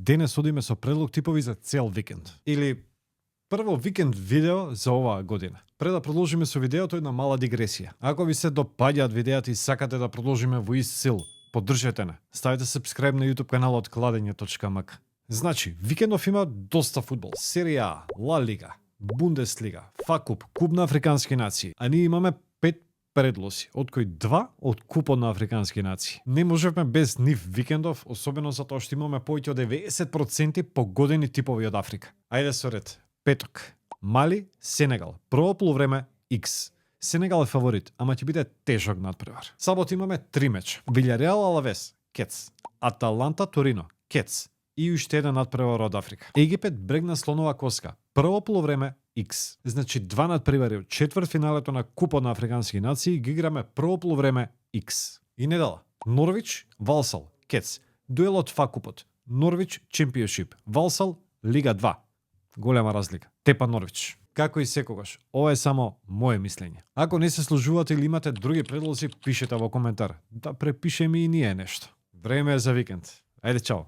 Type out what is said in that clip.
денес одиме со предлог типови за цел викенд. Или прво викенд видео за оваа година. Пред да продолжиме со видеото, една мала дигресија. Ако ви се допаѓаат видеата и сакате да продолжиме во ист сил, поддржете не. Ставите subscribe на YouTube каналот Кладење.мк. Значи, викендов има доста фудбал. Серија А, Ла Лига, Бундеслига, Факуп, Куп на африкански нации. А ние имаме 5 предлози, од кои 2 од Купот на африкански нации. Не можевме без нив викендов, особено затоа што имаме повеќе од 90% погодени типови од Африка. Ајде со ред. Петок. Мали, Сенегал. Прво полувреме X. Сенегал е фаворит, ама ќе биде тежок надпревар. Сабот имаме 3 меча. Вилјареал Алавес, Кец. Аталанта Торино, Кец. И уште еден надпревар од Африка. Египет брег на слонова коска. Прво полувреме X. Значи 2 надпревари од четвртфиналето на Купот на африкански нации ги играме прво полувреме X. И недела. Норвич, Валсал, Кец. Дуелот Факупот. Норвич Чемпионшип. Валсал Лига 2. Голема разлика. Тепа Норвич. Како и секогаш, ова е само моje мислење. Ако не се служувате или имате други предлози, пишете во коментар. Да препишеме и ние нешто. Време е за викенд. Ајде, чао.